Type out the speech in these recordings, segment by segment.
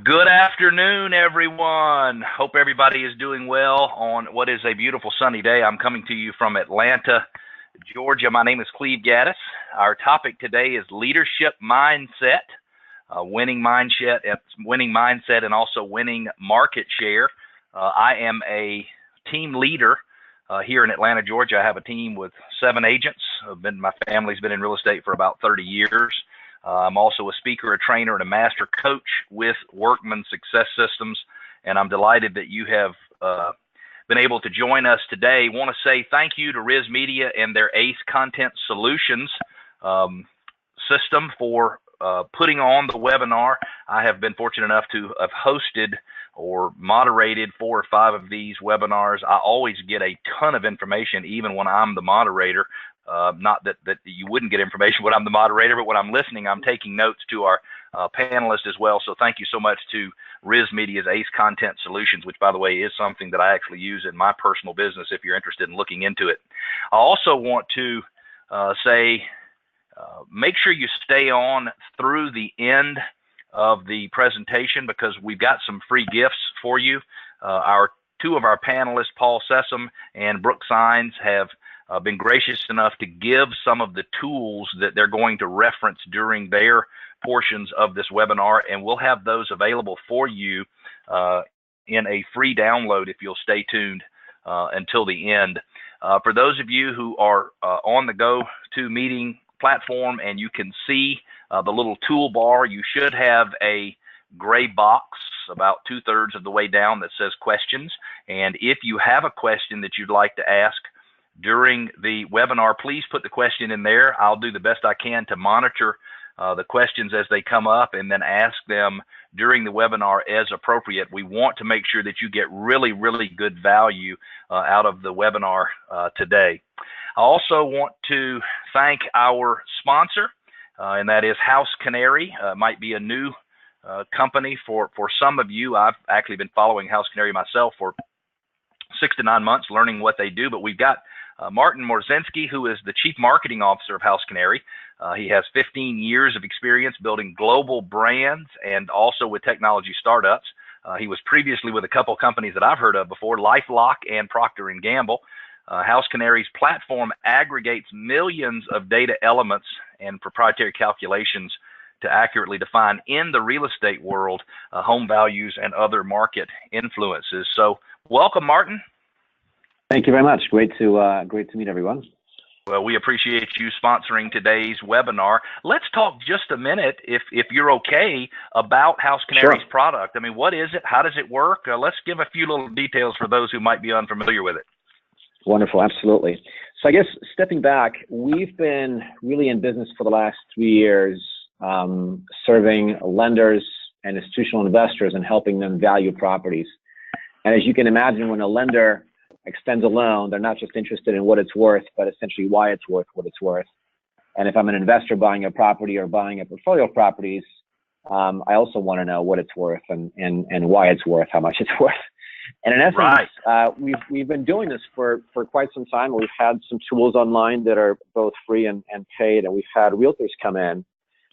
Good afternoon, everyone. Hope everybody is doing well on what is a beautiful sunny day. I'm coming to you from Atlanta, Georgia. My name is Cleve Gaddis. Our topic today is leadership mindset, winning mindset, and also winning market share. I am a team leader here in Atlanta, Georgia. I have a team with 7 agents. My family's been in real estate for about 30 years. I'm also a speaker, a trainer, and a master coach with Workman Success Systems, and I'm delighted that you have been able to join us today. I want to say thank you to RISMedia and their ACE Content Solutions system for putting on the webinar. I have been fortunate enough to have hosted or moderated 4 or 5 of these webinars. I always get a ton of information, even when I'm the moderator. Not that you wouldn't get information when I'm the moderator, but when I'm listening, I'm taking notes to our panelists as well. So thank you so much to RISMedia's ACE Content Solutions, which, by the way, is something that I actually use in my personal business if you're interested in looking into it. I also want to say make sure you stay on through the end of the presentation because we've got some free gifts for you. Two of our panelists, Paul Sessom and Brooke Sines, have been gracious enough to give some of the tools that they're going to reference during their portions of this webinar, and we'll have those available for you in a free download if you'll stay tuned until the end. For those of you who are on the GoToMeeting platform and you can see the little toolbar, you should have a gray box about 2/3 of the way down that says questions. And if you have a question that you'd like to ask during the webinar, please put the question in there. I'll do the best I can to monitor the questions as they come up and then ask them during the webinar as appropriate. We want to make sure that you get really, really good value out of the webinar today. I also want to thank our sponsor, and that is House Canary. Might be a new company for some of you. I've actually been following House Canary myself for 6 to 9 months, learning what they do, but we've got Martin Morzynski, who is the Chief Marketing Officer of House Canary. He has 15 years of experience building global brands and also with technology startups. He was previously with a couple companies that I've heard of before, LifeLock and Procter & Gamble. House Canary's platform aggregates millions of data elements and proprietary calculations to accurately define in the real estate world home values and other market influences. So welcome, Martin. Thank you very much. Great to meet everyone. Well, we appreciate you sponsoring today's webinar. Let's talk just a minute, if you're okay, about House Canary's product. I mean, what is it? How does it work? Let's give a few little details for those who might be unfamiliar with it. Wonderful, absolutely. So I guess stepping back, we've been really in business for the last 3 years, serving lenders and institutional investors and helping them value properties. And as you can imagine, when a lender extends a loan, they're not just interested in what it's worth, but essentially why it's worth what it's worth. And if I'm an investor buying a property or buying a portfolio of properties, I also want to know what it's worth and why it's worth, how much it's worth. And in essence, we've been doing this for quite some time. We've had some tools online that are both free and paid, and we've had realtors come in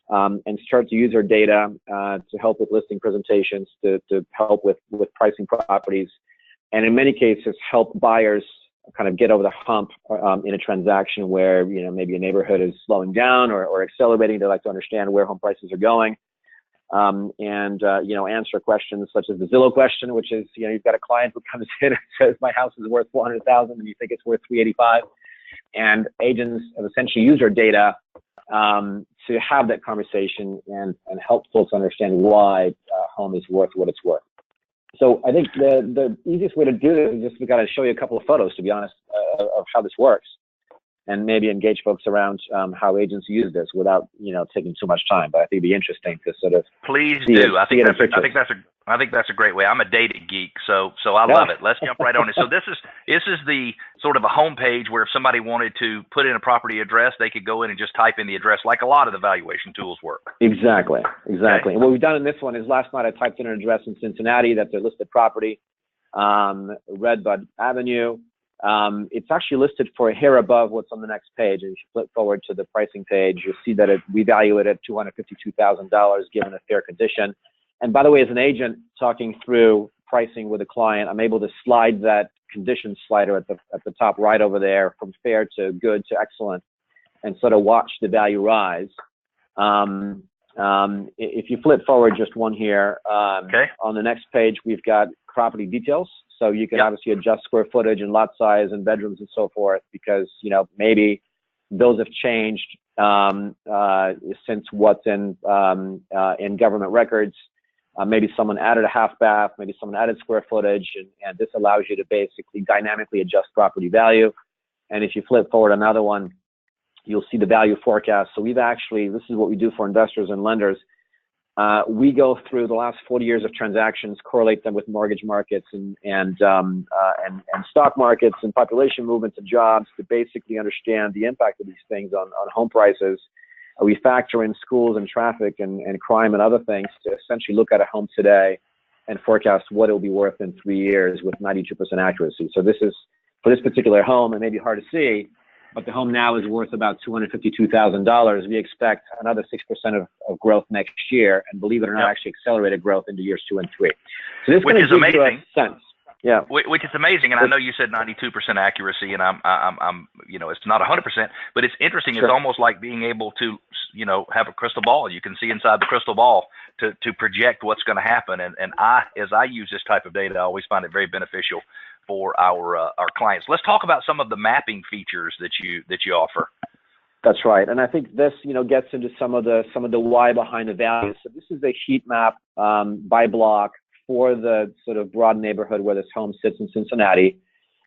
and start to use our data to help with listing presentations, to help with pricing properties, and in many cases help buyers kind of get over the hump in a transaction where maybe a neighborhood is slowing down or accelerating. They like to understand where home prices are going, and answer questions such as the Zillow question, which is you've got a client who comes in and says my house is worth $400,000 and you think it's worth $385,000, and agents have essentially used our data to have that conversation and help folks understand why home is worth what it's worth. So I think the easiest way to do this is just we got to show you a couple of photos, to be honest, of how this works, and maybe engage folks around how agents use this without taking too much time. But I think it'd be interesting to sort of please do. I think that's a great way. I'm a data geek, so I love it. Let's jump right on it. So this is the sort of a home page where if somebody wanted to put in a property address, they could go in and just type in the address, like a lot of the valuation tools work. Exactly. Okay. And what we've done in this one is last night I typed in an address in Cincinnati. That's a listed property, Redbud Avenue. It's actually listed for a hair above what's on the next page. And if you flip forward to the pricing page, you'll see that we value it at $252,000 given a fair condition. And by the way, as an agent talking through pricing with a client, I'm able to slide that condition slider at the top right over there from fair to good to excellent, and sort of watch the value rise. If you flip forward just one here, on the next page, we've got property details. So you can obviously adjust square footage and lot size and bedrooms and so forth, because, you know, maybe those have changed since what's in government records. Maybe someone added a half bath, maybe someone added square footage, and this allows you to basically dynamically adjust property value. And if you flip forward another one, you'll see the value forecast. So we've actually, this is what we do for investors and lenders. We go through the last 40 years of transactions, correlate them with mortgage markets and stock markets and population movements and jobs to basically understand the impact of these things on home prices. We factor in schools and traffic and crime and other things to essentially look at a home today and forecast what it'll be worth in 3 years with 92% accuracy. So this is, for this particular home, it may be hard to see, but the home now is worth about $252,000. We expect another 6% of growth next year, and believe it or not, actually accelerated growth into years 2 and 3. So this which is amazing. Sense. Yeah. Which is amazing, and I know you said 92% accuracy, and I'm, you know, it's not 100%, but it's interesting. Sure. It's almost like being able to, you know, have a crystal ball. You can see inside the crystal ball to project what's going to happen. And as I use this type of data, I always find it very beneficial for our clients. Let's talk about some of the mapping features that you offer. That's right, and I think this, you know, gets into some of the why behind the value. So this is a heat map by block for the sort of broad neighborhood where this home sits in Cincinnati.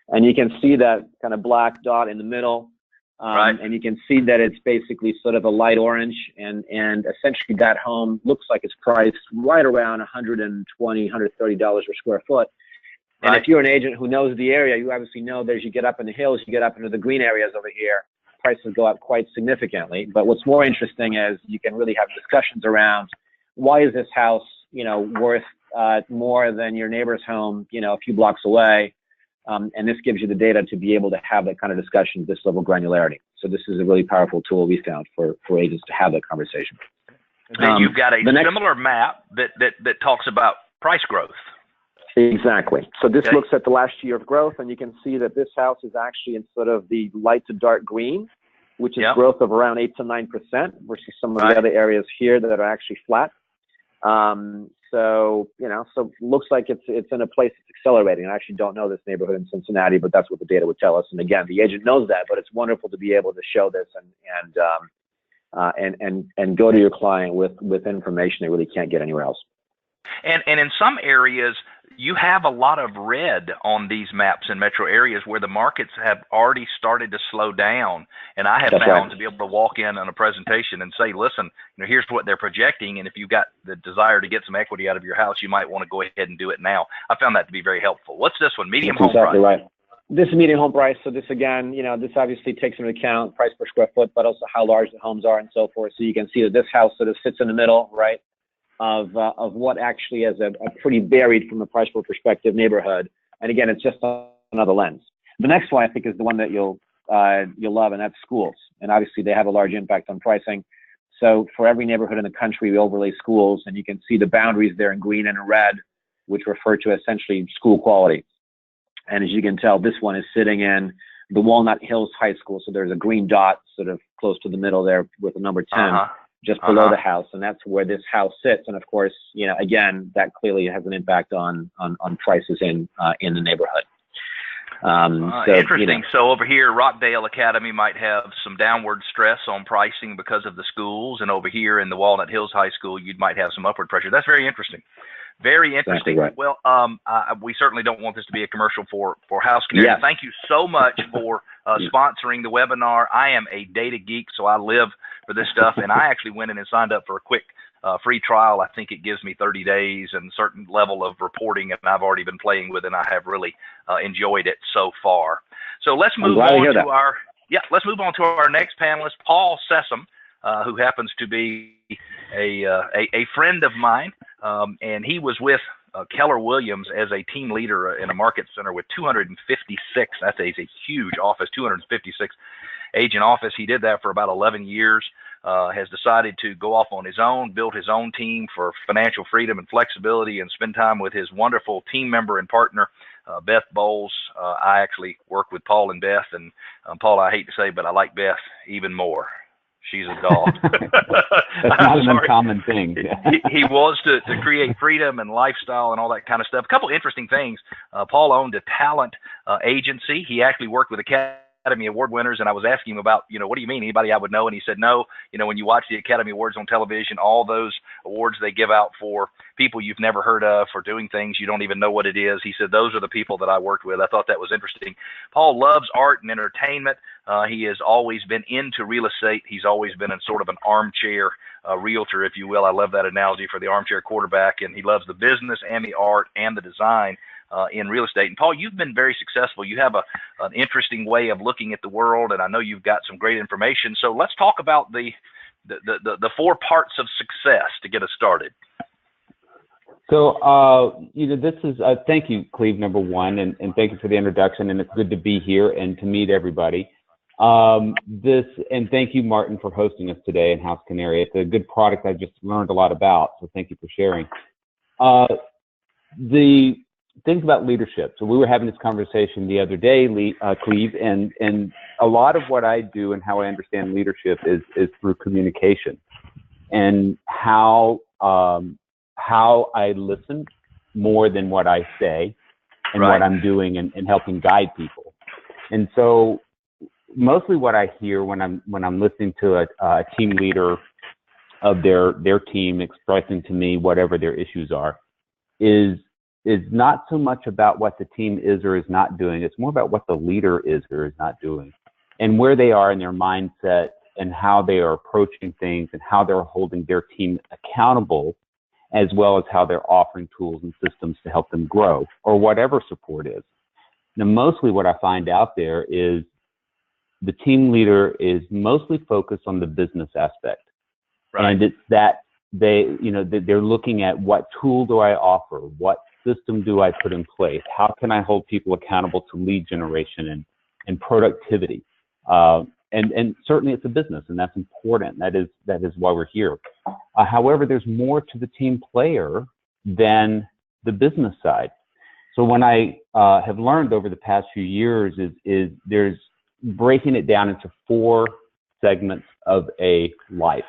And you can see that kind of black dot in the middle. Right. And you can see that it's basically sort of a light orange, and essentially that home looks like it's priced right around $120, $130 per square foot. And if you're an agent who knows the area, you obviously know that as you get up in the hills, you get up into the green areas over here, prices go up quite significantly. But what's more interesting is you can really have discussions around, why is this house, you know, worth more than your neighbor's home, you know, a few blocks away, and this gives you the data to be able to have that kind of discussion, this level of granularity. So this is a really powerful tool we found for agents to have that conversation. And you've got a similar map that talks about price growth. Exactly. So this looks at the last year of growth, and you can see that this house is actually in sort of the light to dark green, which is growth of around 8 to 9% versus some of the other areas here that are actually flat. So, you know, so it looks like it's in a place that's accelerating. I actually don't know this neighborhood in Cincinnati, but that's what the data would tell us. And again, the agent knows that, but it's wonderful to be able to show this and go to your client with information they really can't get anywhere else. And in some areas, you have a lot of red on these maps in metro areas where the markets have already started to slow down. And I have found to be able to walk in on a presentation and say, listen, you know, here's what they're projecting. And if you've got the desire to get some equity out of your house, you might want to go ahead and do it now. I found that to be very helpful. What's this one? Medium home price. Exactly right. This is medium home price. So this, again, you know, this obviously takes into account price per square foot, but also how large the homes are and so forth. So you can see that this house sort of sits in the middle, right, of what actually is a pretty varied from a price per perspective neighborhood. And again, it's just another lens. The next one I think is the one that you'll love, and that's schools. And obviously they have a large impact on pricing. So for every neighborhood in the country, we overlay schools, and you can see the boundaries there in green and in red, which refer to essentially school quality. And as you can tell, this one is sitting in the Walnut Hills High School. So there's a green dot sort of close to the middle there with the number 10. Just below the house, and that's where this house sits. And of course, you know, again, that clearly has an impact on prices in the neighborhood. So, interesting. You know. So over here, Rockdale Academy might have some downward stress on pricing because of the schools, and over here in the Walnut Hills High School, you might have some upward pressure. That's very interesting. Very interesting. Exactly right. Well, we certainly don't want this to be a commercial for House Canary. Yes. Thank you so much for sponsoring the webinar. I am a data geek, so I live for this stuff, and I actually went in and signed up for a quick free trial. I think it gives me 30 days and a certain level of reporting, and I've already been playing with it, and I have really enjoyed it so far. So let's move on to our next panelist, Paul Sessom, who happens to be a friend of mine, and he was with Keller Williams as a team leader in a market center with 256. That's a huge office, 256 agent office. He did that for about 11 years. has decided to go off on his own, build his own team for financial freedom and flexibility, and spend time with his wonderful team member and partner, Beth Bowles. I actually work with Paul and Beth, and Paul, I hate to say, but I like Beth even more. She's a dog. That's not an uncommon thing. he was to create freedom and lifestyle and all that kind of stuff. A couple interesting things. Paul owned a talent agency. He actually worked with Academy Award winners, and I was asking him about, what do you mean, anybody I would know? And he said, no, when you watch the Academy Awards on television, all those awards they give out for people you've never heard of, for doing things you don't even know what it is. He said, those are the people that I worked with. I thought that was interesting. Paul loves art and entertainment. He has always been into real estate. He's always been in sort of an armchair realtor, if you will. I love that analogy for the armchair quarterback, and he loves the business and the art and the design in real estate. And Paul, you've been very successful. You have an interesting way of looking at the world, and I know you've got some great information. So let's talk about the 4 parts of success to get us started. So, this is, thank you, Cleve, number one, and thank you for the introduction, and it's good to be here and to meet everybody. And thank you, Martin, for hosting us today in House Canary. It's a good product I just learned a lot about, so thank you for sharing. The things about leadership. So we were having this conversation the other day, Cleve, and a lot of what I do and how I understand leadership is through communication and how I listen more than what I say and right. what I'm doing and helping guide people. And so mostly what I hear when I'm listening to a team leader of their team expressing to me whatever their issues are is not so much about what the team is or is not doing. It's more about what the leader is or is not doing and where they are in their mindset and how they are approaching things and how they're holding their team accountable, as well as how they're offering tools and systems to help them grow or whatever support is. Now, mostly what I find out there is the team leader is mostly focused on the business aspect. Right. And it's that they're looking at what tool do I offer? What system do I put in place? How can I hold people accountable to lead generation and productivity? And certainly it's a business, and that's important. That is why we're here. However, there's more to the team player than the business side. So when I have learned over the past few years is there's breaking it down into 4 segments of a life.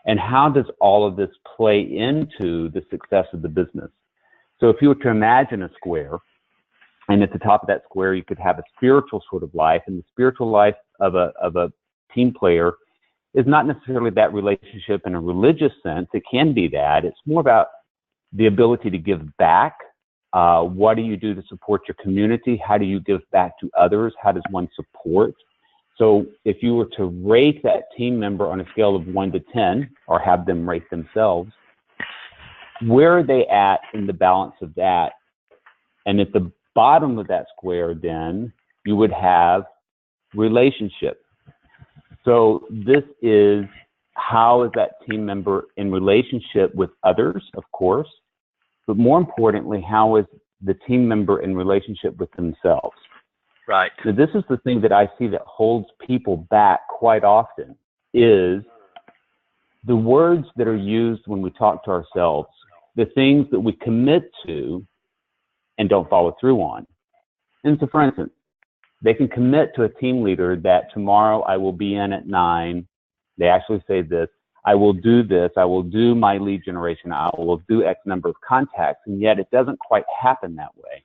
And how does all of this play into the success of the business? So if you were to imagine a square, and at the top of that square, you could have a spiritual sort of life, and the spiritual life of a team player is not necessarily that relationship in a religious sense. It can be that. It's more about the ability to give back. What do you do to support your community? How do you give back to others? How does one support? So if you were to rate that team member on a scale of 1 to 10, or have them rate themselves, where are they at in the balance of that? And at the bottom of that square, then, you would have relationship. So this is, how is that team member in relationship with others, of course, but more importantly, how is the team member in relationship with themselves? Right. So this is the thing that I see that holds people back quite often, is the words that are used when we talk to ourselves, the things that we commit to and don't follow through on. And so, for instance, they can commit to a team leader that tomorrow I will be in at 9. They actually say this: I will do this, I will do my lead generation, I will do X number of contacts, and yet it doesn't quite happen that way.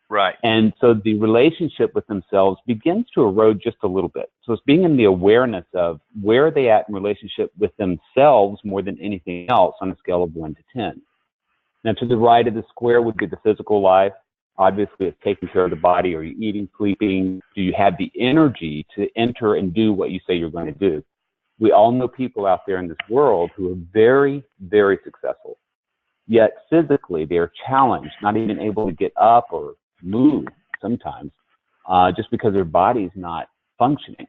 Right. And so the relationship with themselves begins to erode just a little bit. So it's being in the awareness of where are they at in relationship with themselves more than anything else on a scale of 1 to 10. Now, to the right of the square would be the physical life. Obviously, it's taking care of the body. Are you eating, sleeping? Do you have the energy to enter and do what you say you're going to do? We all know people out there in this world who are very, very successful, yet physically they're challenged, not even able to get up or move sometimes, just because their body's not functioning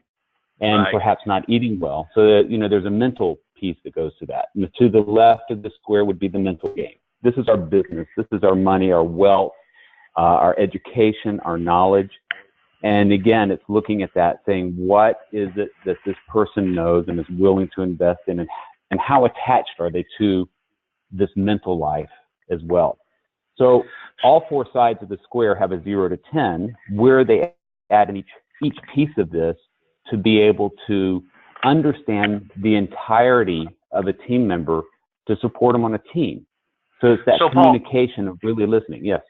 and right. perhaps not eating well. So that, there's a mental piece that goes to that. And to the left of the square would be the mental game. This is our business. This is our money, our wealth, our education, our knowledge. And again, it's looking at that, saying, what is it that this person knows and is willing to invest in, and how attached are they to this mental life as well? So all four sides of the square have a 0 to 10, where they add in each piece of this to be able to understand the entirety of a team member to support them on a team. So it's that communication, Paul, of really listening. Yes.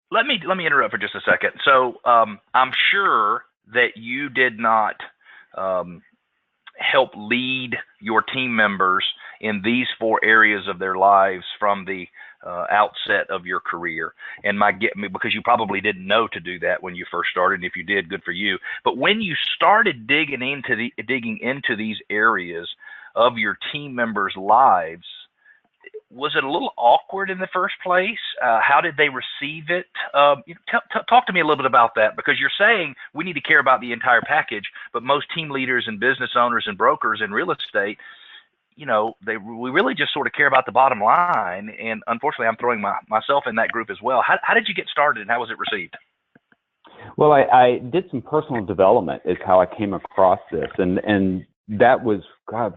Let me interrupt for just a second. So I'm sure that you did not help lead your team members in these four areas of their lives from the outset of your career, and because you probably didn't know to do that when you first started, and if you did, good for you. But when you started digging into these areas of your team members' lives, was it a little awkward in the first place? How did they receive it? Talk to me a little bit about that, because you're saying we need to care about the entire package, but most team leaders and business owners and brokers in real estate, we really just sort of care about the bottom line. And unfortunately, I'm throwing myself in that group as well. How did you get started, and how was it received? Well, I did some personal development is how I came across this. And that was,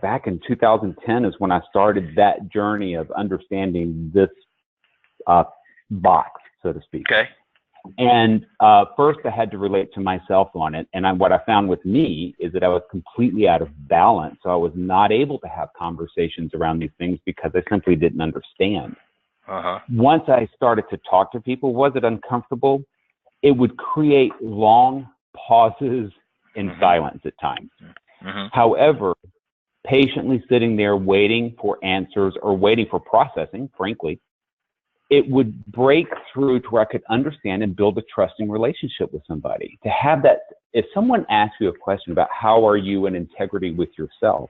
back in 2010 is when I started that journey of understanding this box, so to speak. Okay. And first I had to relate to myself on it. And what I found with me is that I was completely out of balance. So I was not able to have conversations around these things because I simply didn't understand. Once I started to talk to people, was it uncomfortable? It would create long pauses in silence at times. However, patiently sitting there waiting for answers or waiting for processing, frankly, it would break through to where I could understand and build a trusting relationship with somebody. To have that, if someone asks you a question about how are you in integrity with yourself,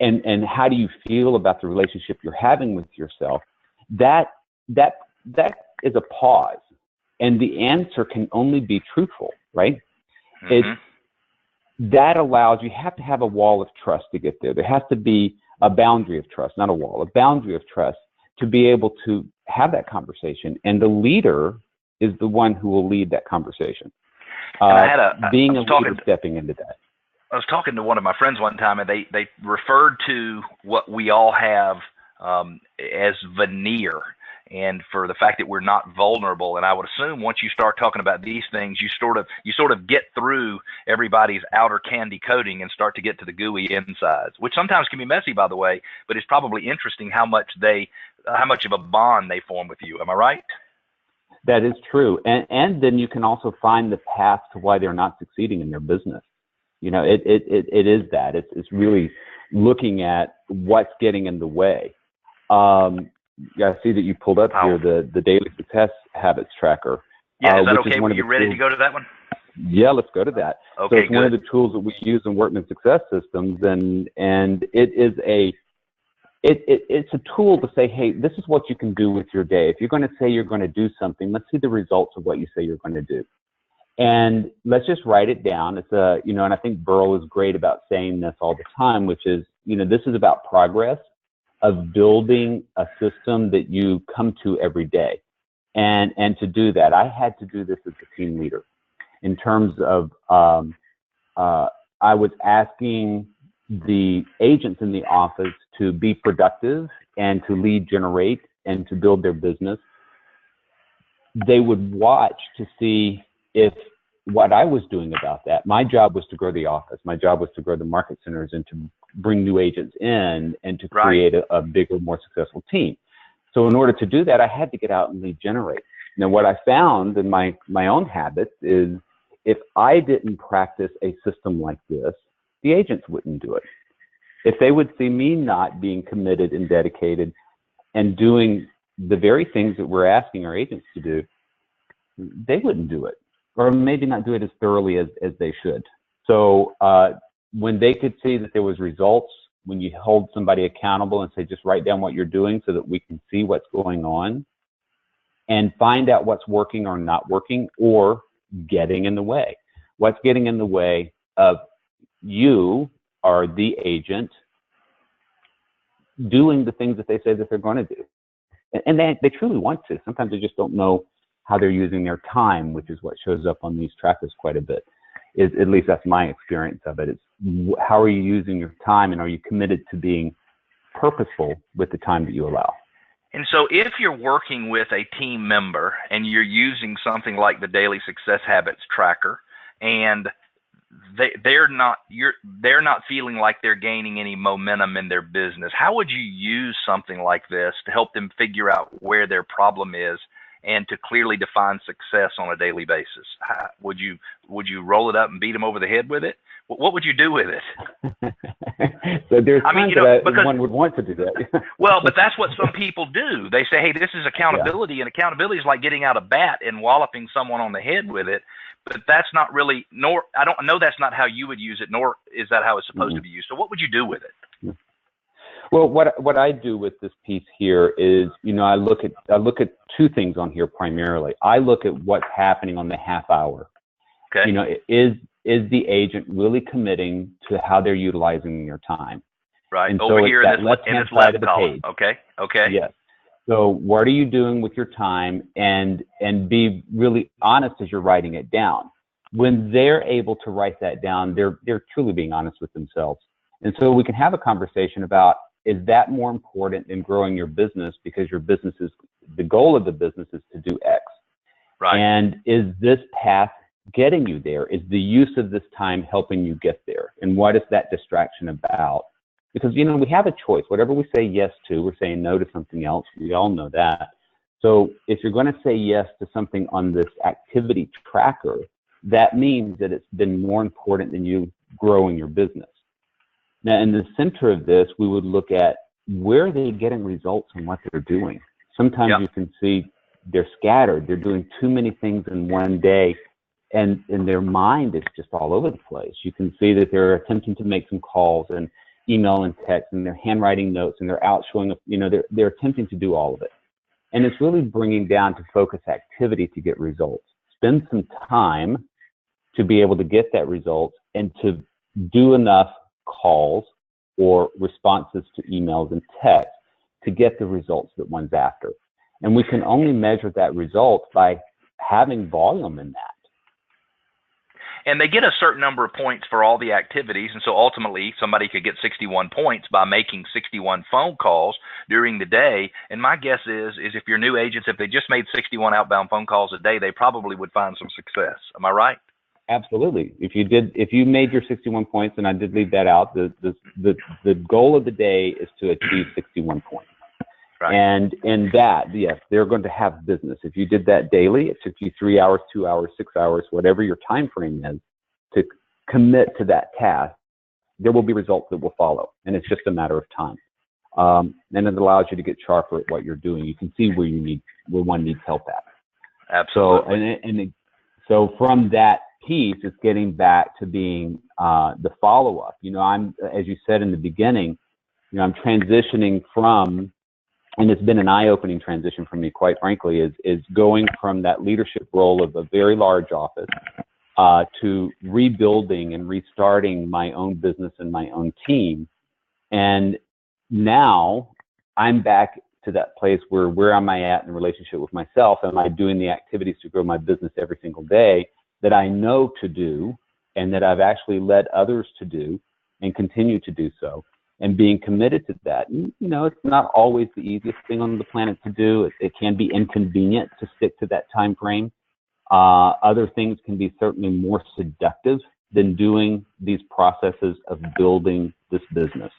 and how do you feel about the relationship you're having with yourself, that is a pause, and the answer can only be truthful, right? That allows, you have to have a wall of trust to get there. There has to be a boundary of trust, not a wall, a boundary of trust to be able to have that conversation. And the leader is the one who will lead that conversation. Being a leader, stepping into that. I was talking to one of my friends one time, and they referred to what we all have as veneer, and for the fact that we're not vulnerable. And I would assume once you start talking about these things, you sort of get through everybody's outer candy coating and start to get to the gooey insides, which sometimes can be messy, by the way, but it's probably interesting how much of a bond they form with you. Am I right? That is true. And then you can also find the path to why they're not succeeding in their business. It is that. It's really looking at what's getting in the way. I see that you pulled up here the daily success habits tracker. Yeah, is that okay? Are you ready to go to that one? Yeah, let's go to that. Okay, so it's one of the tools that we use in Workman Success Systems, and it is it's a tool to say, hey, this is what you can do with your day. If you're going to say you're going to do something, let's see the results of what you say you're going to do. And let's just write it down. It's and I think Burl is great about saying this all the time, which is, this is about progress of building a system that you come to every day. And to do that, I had to do this as a team leader in terms of, I was asking the agents in the office to be productive and to lead generate and to build their business. They would watch to see if what I was doing about that. My job was to grow the office. My job was to grow the market centers and to bring new agents in and to create a bigger, more successful team. So in order to do that, I had to get out and lead generate. Now, what I found in my own habits is if I didn't practice a system like this, the agents wouldn't do it. If they would see me not being committed and dedicated and doing the very things that we're asking our agents to do, they wouldn't do it, or maybe not do it as thoroughly as they should. So when they could see that there was results, when you hold somebody accountable and say, just write down what you're doing so that we can see what's going on and find out what's working or not working or getting in the way. What's getting in the way of you or the agent doing the things that they say that they're going to do. And they truly want to. Sometimes they just don't know how they're using their time, which is what shows up on these trackers quite a bit. At least that's my experience of it. It's how are you using your time, and are you committed to being purposeful with the time that you allow? And so if you're working with a team member and you're using something like the Daily Success Habits Tracker, and they're not feeling like they're gaining any momentum in their business, how would you use something like this to help them figure out where their problem is and to clearly define success on a daily basis? Would you roll it up and beat them over the head with it? What would you do with it? So there's times because one would want to do that. Well, but that's what some people do. They say, hey, this is accountability, and accountability is like getting out a bat and walloping someone on the head with it. But that's not really, I don't know, that's not how you would use it, nor is that how it's supposed to be used. So what would you do with it? Well, what I do with this piece here is, I look at two things on here primarily. I look at what's happening on the half hour. Okay. Is the agent really committing to how they're utilizing your time? Right. And over so here in this left column. Okay. Yes. So what are you doing with your time, and be really honest as you're writing it down. When they're able to write that down, they're truly being honest with themselves. And so we can have a conversation about, is that more important than growing your business, because your business is, the goal of the business is to do X. Right. And is this path getting you there? Is the use of this time helping you get there? And what is that distraction about? Because, we have a choice. Whatever we say yes to, we're saying no to something else. We all know that. So if you're going to say yes to something on this activity tracker, that means that it's been more important than you growing your business. Now, in the center of this, we would look at where are they getting results on what they're doing. Sometimes you can see they're scattered. They're doing too many things in one day, and their mind is just all over the place. You can see that they're attempting to make some calls and email and text, and they're handwriting notes, and they're out showing up. They're attempting to do all of it. And it's really bringing down to focus activity to get results. Spend some time to be able to get that result and to do enough calls or responses to emails and text to get the results that one's after. And we can only measure that result by having volume in that. And they get a certain number of points for all the activities. And so ultimately, somebody could get 61 points by making 61 phone calls during the day. And my guess is if you're new agents, if they just made 61 outbound phone calls a day, they probably would find some success. Am I right? Absolutely. If you made your 61 points, and I did leave that out, the goal of the day is to achieve 61 points. Right. And in that, yes, they're going to have business. If you did that daily, it took you 3 hours, 2 hours, 6 hours, whatever your time frame is, to commit to that task, there will be results that will follow. And it's just a matter of time. And it allows you to get sharper at what you're doing. You can see where one needs help at. Absolutely. So from that piece, it's getting back to being the follow-up. I'm, as you said in the beginning, I'm transitioning from, and it's been an eye-opening transition for me, quite frankly, is going from that leadership role of a very large office to rebuilding and restarting my own business and my own team. And now I'm back to that place where am I at in relationship with myself? Am I doing the activities to grow my business every single day that I know to do, and that I've actually led others to do and continue to do so, and being committed to that? It's not always the easiest thing on the planet to do. It can be inconvenient to stick to that time frame. Other things can be certainly more seductive than doing these processes of building this business.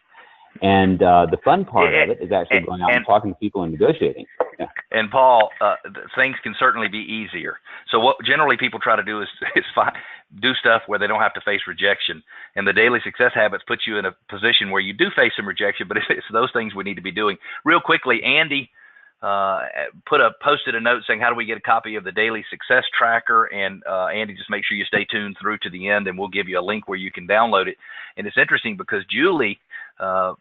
And the fun part of it is actually going out and talking to people and negotiating. Yeah. And Paul, things can certainly be easier. So what generally people try to do is do stuff where they don't have to face rejection. And the Daily Success Habits puts you in a position where you do face some rejection, but it's those things we need to be doing. Real quickly, Andy posted a note saying, how do we get a copy of the Daily Success Tracker? And Andy, just make sure you stay tuned through to the end, and we'll give you a link where you can download it. And it's interesting because Julie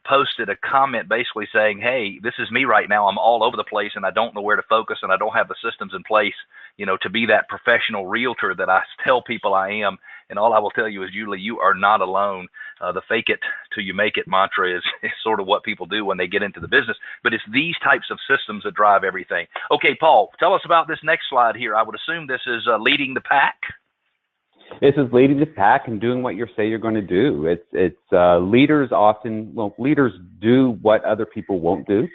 posted a comment basically saying, hey, this is me right now. I'm all over the place, and I don't know where to focus, and I don't have the systems in place, to be that professional realtor that I tell people I am. And all I will tell you is, Julie, you are not alone. The fake it till you make it mantra is sort of what people do when they get into the business. But it's these types of systems that drive everything. Okay, Paul, tell us about this next slide here. I would assume this is leading the pack. This is leading the pack and doing what you say you're going to do. Leaders often, leaders do what other people won't do.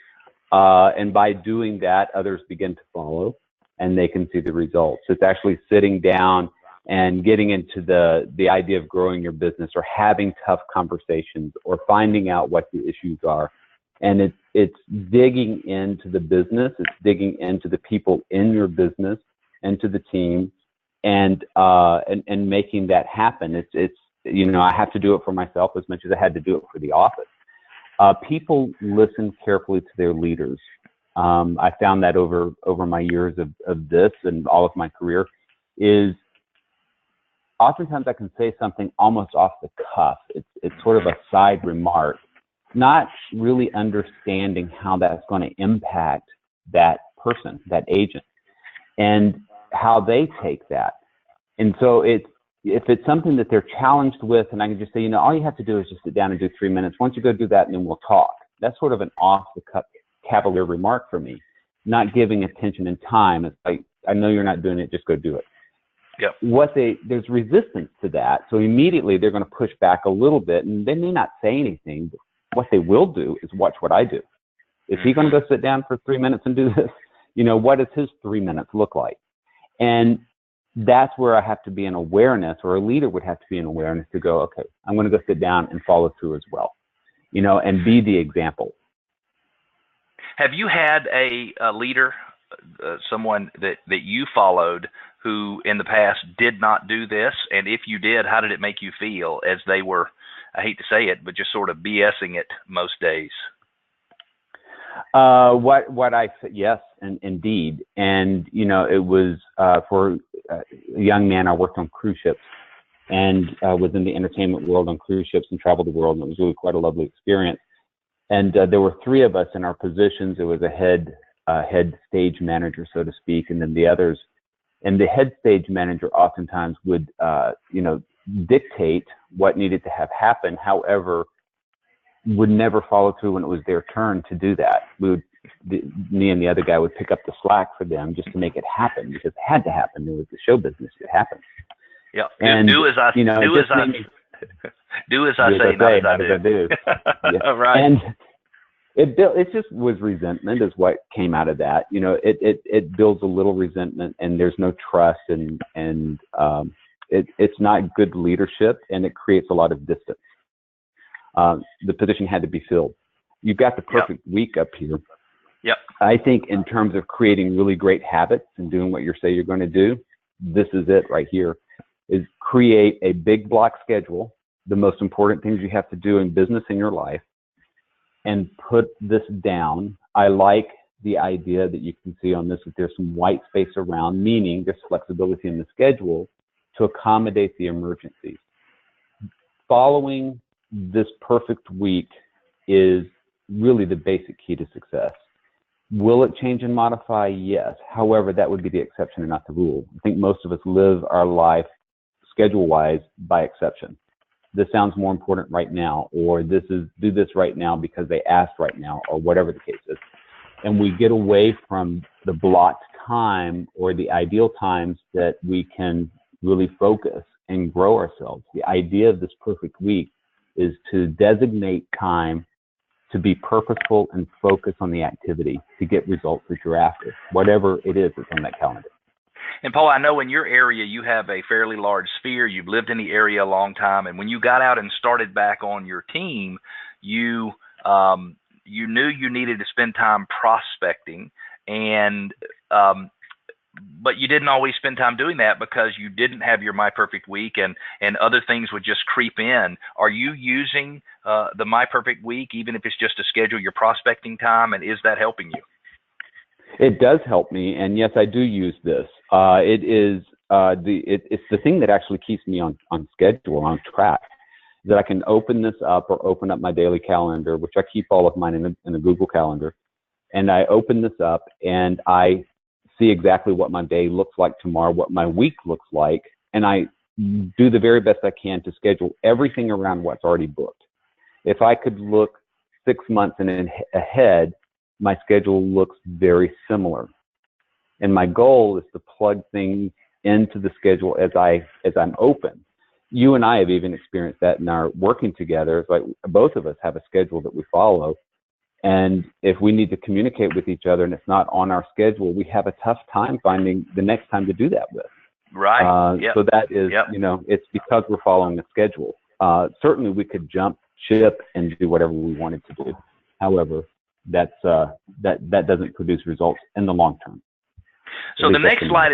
And by doing that, others begin to follow and they can see the results. It's actually sitting down and getting into the idea of growing your business or having tough conversations or finding out what the issues are. And it's digging into the business. It's digging into the people in your business and to the team and making that happen. It's I have to do it for myself as much as I had to do it for the office. People listen carefully to their leaders. I found that over my years of this and all of my career is oftentimes I can say something almost off the cuff. It's sort of a side remark, not really understanding how that's going to impact that person, that agent, and how they take that. And so if it's something that they're challenged with, and I can just say, all you have to do is just sit down and do 3 minutes. Once you go do that, and then we'll talk. That's sort of an off-the-cuff cavalier remark for me, not giving attention and time. It's like, I know you're not doing it, just go do it. Yep. There's resistance to that, so immediately they're going to push back a little bit, and they may not say anything, but what they will do is watch what I do. Is he going to go sit down for 3 minutes and do this? What does his 3 minutes look like? And that's where I have to be in awareness, or a leader would have to be in awareness to go, okay, I'm going to go sit down and follow through as well, and be the example. Have you had a leader, someone that you followed who in the past did not do this? And if you did, how did it make you feel as they were, I hate to say it, but just sort of BSing it most days? Yes, and indeed. And, it was for a young man, I worked on cruise ships and was in the entertainment world on cruise ships and traveled the world. And it was really quite a lovely experience. And there were 3 of us in our positions. It was a head stage manager, so to speak, and then the others. And the head stage manager oftentimes would, dictate what needed to have happen. However, would never follow through when it was their turn to do that. Me and the other guy would pick up the slack for them just to make it happen, because it had to happen. It was the show business. It happened. Yeah. And do as I say, not as I do. Yeah. Right. And it just was resentment is what came out of that. It builds a little resentment, and there's no trust, and it's not good leadership, and it creates a lot of distance. The position had to be filled. You've got the perfect week up here. Yep. I think in terms of creating really great habits and doing what you say you're going to do, this is it right here, is create a big block schedule, the most important things you have to do in business in your life, and put this down. I like the idea that you can see on this that there's some white space around, meaning there's flexibility in the schedule to accommodate the emergencies. Following this perfect week is really the basic key to success. Will it change and modify? Yes. However, that would be the exception and not the rule. I think most of us live our life schedule-wise by exception. This sounds more important right now, or do this right now because they asked right now, or whatever the case is. And we get away from the blocked time or the ideal times that we can really focus and grow ourselves. The idea of this perfect week is to designate time to be purposeful and focus on the activity to get results that you're after, whatever it is that's on that calendar. And Paul, I know in your area you have a fairly large sphere. You've lived in the area a long time, and when you got out and started back on your team, you knew you needed to spend time prospecting, and but you didn't always spend time doing that because you didn't have your My Perfect Week, and other things would just creep in. Are you using the My Perfect Week, even if it's just to schedule your prospecting time, and is that helping you? It does help me, and yes, I do use this. It's the thing that actually keeps me on schedule, on track, that I can open this up or open up my daily calendar, which I keep all of mine in a Google Calendar, and I open this up and I see exactly what my day looks like tomorrow, what my week looks like, and I do the very best I can to schedule everything around what's already booked. If I could look 6 months ahead, my schedule looks very similar. And my goal is to plug things into the schedule as I'm open. You and I have even experienced that in our working together. It's like both of us have a schedule that we follow. And if we need to communicate with each other and it's not on our schedule, we have a tough time finding the next time to do that with. Right. Yep. So that is, Yep. it's because we're following a schedule. Certainly we could jump ship and do whatever we wanted to do. However, that doesn't produce results in the long term. So the next slide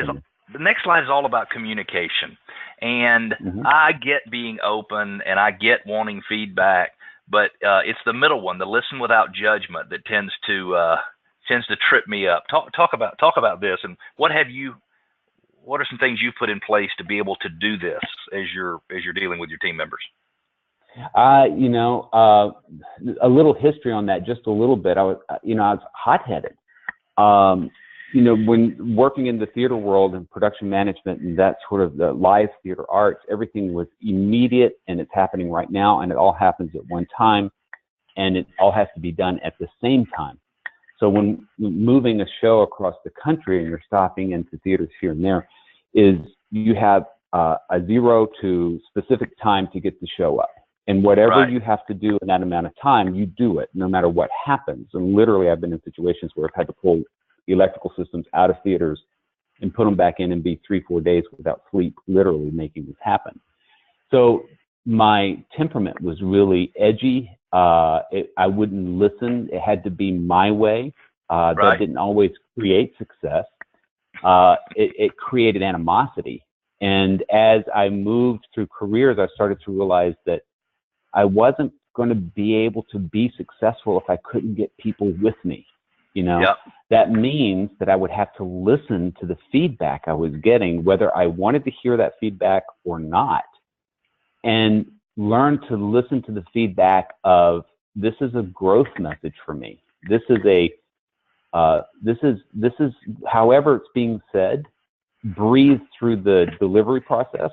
is all about communication. And I get being open and I get wanting feedback, but it's the middle one, the listen without judgment, that tends to trip me up. Talk about this, and what are some things you've put in place to be able to do this as you're dealing with your team members? A little history on that, just a little bit. I was hot-headed. When working in the theater world and production management and that sort of the live theater arts, everything was immediate and it's happening right now, and it all happens at one time, and it all has to be done at the same time. So when moving a show across the country and you're stopping into theaters here and there, is you have a 0 to specific time to get the show up. And whatever you have to do in that amount of time, you do it, no matter what happens. And literally, I've been in situations where I've had to pull electrical systems out of theaters and put them back in and be 3-4 days without sleep, literally making this happen. So my temperament was really edgy. I wouldn't listen. It had to be my way. That didn't always create success. It created animosity. And as I moved through careers, I started to realize that I wasn't going to be able to be successful if I couldn't get people with me. That means that I would have to listen to the feedback I was getting, whether I wanted to hear that feedback or not, and learn to listen to the feedback of, this is a growth message for me. This is however it's being said, breathe through the delivery process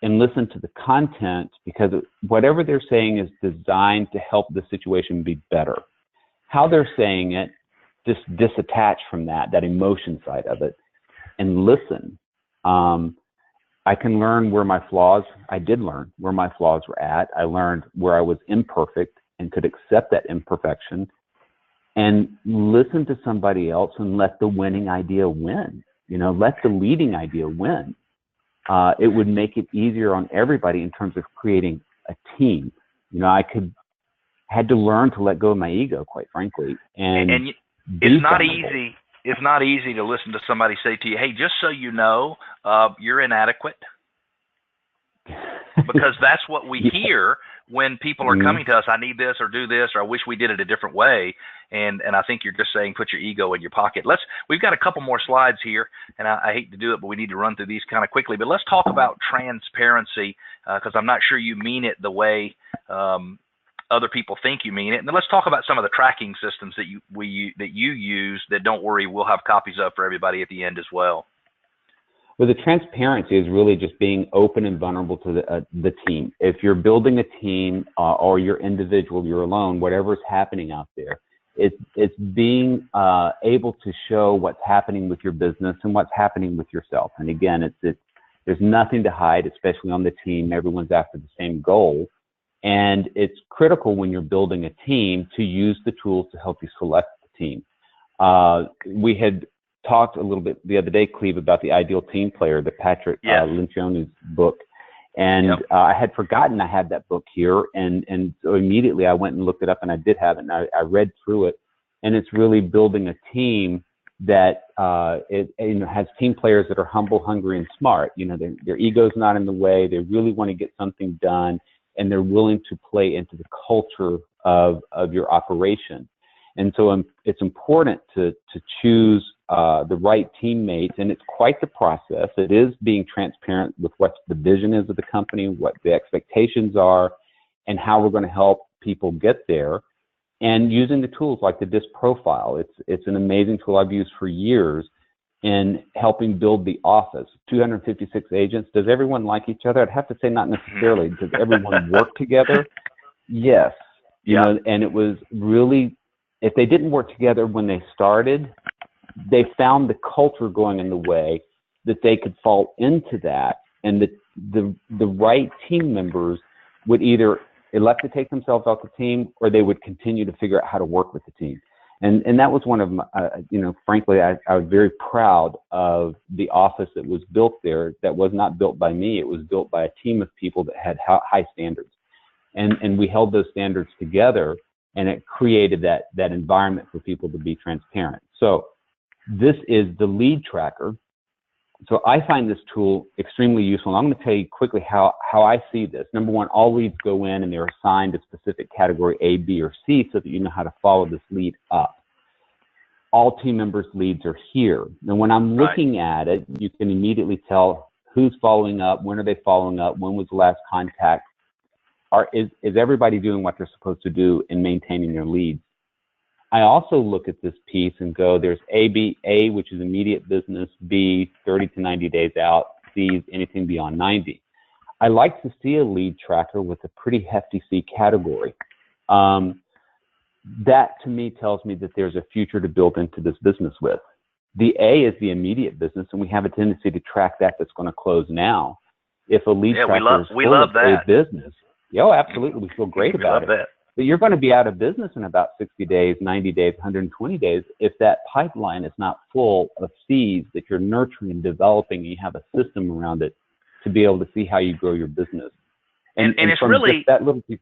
and listen to the content, because whatever they're saying is designed to help the situation be better. How they're saying it, just disattach from that emotion side of it and listen. I can learn where my flaws, I did learn where my flaws were at. I learned where I was imperfect and could accept that imperfection and listen to somebody else and let the winning idea win. Let the leading idea win. It would make it easier on everybody in terms of creating a team. I had to learn to let go of my ego, quite frankly. And it's not easy. It's not easy to listen to somebody say to you, "Hey, just so you know, you're inadequate," because that's what we hear when people are coming to us. I need this, or do this, or I wish we did it a different way. And I think you're just saying, put your ego in your pocket. We've got a couple more slides here, and I hate to do it, but we need to run through these kind of quickly. But let's talk about transparency, because I'm not sure you mean it the way other people think you mean it. And then let's talk about some of the tracking systems that you use that, don't worry, we'll have copies of for everybody at the end as well. Well, the transparency is really just being open and vulnerable to the team. If you're building a team or you're individual, you're alone, whatever's happening out there, it's being able to show what's happening with your business and what's happening with yourself. And again, there's nothing to hide, especially on the team. Everyone's after the same goal. And it's critical when you're building a team to use the tools to help you select the team. We had talked a little bit the other day, Cleve, about the Ideal Team Player, the Patrick Lencioni's book. And I had forgotten I had that book here. And so immediately I went and looked it up, and I did have it, and I read through it. And it's really building a team that has team players that are humble, hungry, and smart. Their ego's not in the way. They really want to get something done, and they're willing to play into the culture of your operation. And so it's important to choose the right teammates, and it's quite the process. It is being transparent with what the vision is of the company, what the expectations are, and how we're going to help people get there, and using the tools like the DISC profile. It's an amazing tool I've used for years in helping build the office. 256 agents. Does everyone like each other? I'd have to say not necessarily. Does everyone work together? Yes. You know, and it was really, if they didn't work together when they started, they found the culture going in the way that they could fall into that, and the right team members would either elect to take themselves off the team, or they would continue to figure out how to work with the team. And that was one of my, you know, frankly, I was very proud of the office that was built there. That was not built by me. It was built by a team of people that had high standards. And we held those standards together, and it created that environment for people to be transparent. So this is the lead tracker. So I find this tool extremely useful. And I'm going to tell you quickly how I see this. Number one, all leads go in and they're assigned a specific category A, B, or C so that you know how to follow this lead up. All team members' leads are here. And when I'm looking at it, you can immediately tell who's following up, when are they following up, when was the last contact. Is everybody doing what they're supposed to do in maintaining their leads? I also look at this piece and go, there's A, which is immediate business, B, 30 to 90 days out, C is anything beyond 90. I like to see a lead tracker with a pretty hefty C category. That to me tells me that there's a future to build into this business with. The A is the immediate business, and we have a tendency to track that's going to close now. If a lead tracker is full of a business, absolutely, we feel great about it. That. But you're going to be out of business in about 60 days, 90 days, 120 days if that pipeline is not full of seeds that you're nurturing and developing, and you have a system around it to be able to see how you grow your business. And it's really that little piece.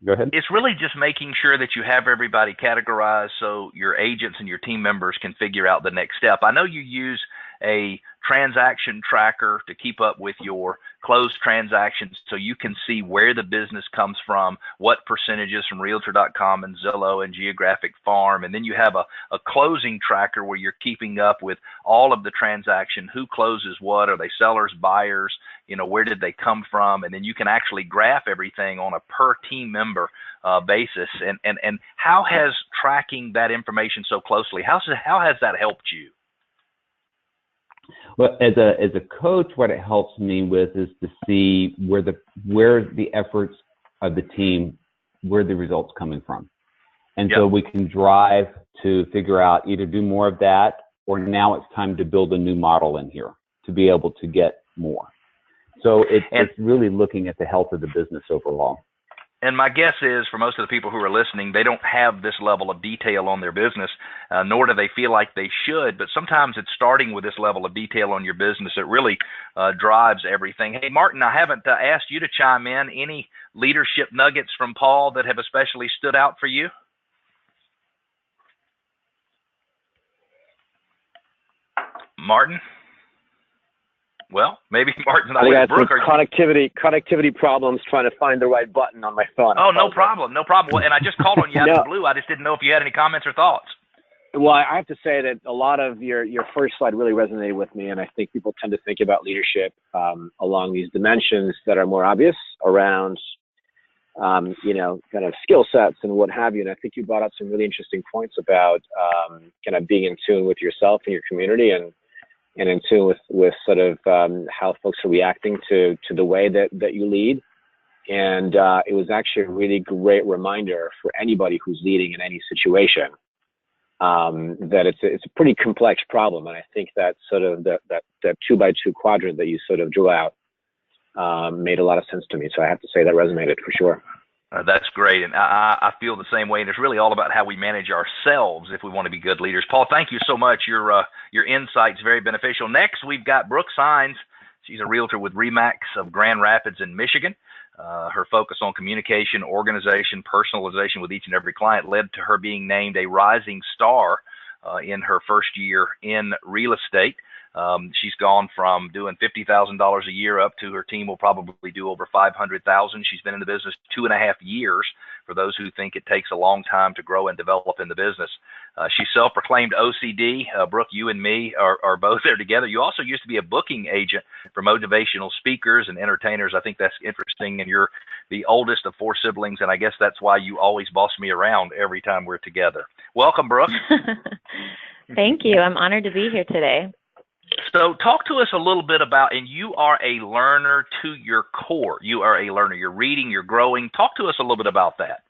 Go ahead. It's really just making sure that you have everybody categorized so your agents and your team members can figure out the next step. I know you use a transaction tracker to keep up with your closed transactions so you can see where the business comes from, what percentages from Realtor.com and Zillow and Geographic Farm, and then you have a closing tracker where you're keeping up with all of the transaction, who closes what, are they sellers, buyers, you know, where did they come from, and then you can actually graph everything on a per team member basis. And how has tracking that information so closely, how has that helped you? Well, as a coach, what it helps me with is to see where the efforts of the team, where the results coming from. And so we can drive to figure out either do more of that, or now it's time to build a new model in here to be able to get more. So it's really looking at the health of the business overall. And my guess is, for most of the people who are listening, they don't have this level of detail on their business, nor do they feel like they should. But sometimes it's starting with this level of detail on your business that really drives everything. Hey, Martin, I haven't asked you to chime in. Any leadership nuggets from Paul that have especially stood out for you? Martin? Well, maybe Martin's not with Brooke. Connectivity problems trying to find the right button on my phone. Oh, no problem. Well, and I just called on you out of the blue. I just didn't know if you had any comments or thoughts. Well, I have to say that a lot of your first slide really resonated with me, and I think people tend to think about leadership along these dimensions that are more obvious around, you know, kind of skill sets and what have you. And I think you brought up some really interesting points about kind of being in tune with yourself and your community, and in tune with sort of how folks are reacting to the way that you lead. And it was actually a really great reminder for anybody who's leading in any situation that it's a pretty complex problem. And I think that sort of that 2x2 quadrant that you sort of drew out made a lot of sense to me. So I have to say that resonated for sure. That's great, and I feel the same way. And it's really all about how we manage ourselves if we want to be good leaders. Paul, thank you so much. Your insight's very beneficial. Next, we've got Brooke Sines. She's a realtor with RE/MAX of Grand Rapids in Michigan. Her focus on communication, organization, personalization with each and every client led to her being named a rising star in her first year in real estate. She's gone from doing $50,000 a year up to her team will probably do over $500,000. She's been in the business 2.5 years, for those who think it takes a long time to grow and develop in the business. She's self-proclaimed OCD. Brooke, you and me are both there together. You also used to be a booking agent for motivational speakers and entertainers. I think that's interesting. And you're the oldest of 4 siblings, and I guess that's why you always boss me around every time we're together. Welcome, Brooke. Thank you. I'm honored to be here today. So talk to us a little bit about, and you are a learner to your core. You are a learner. You're reading, you're growing. Talk to us a little bit about that.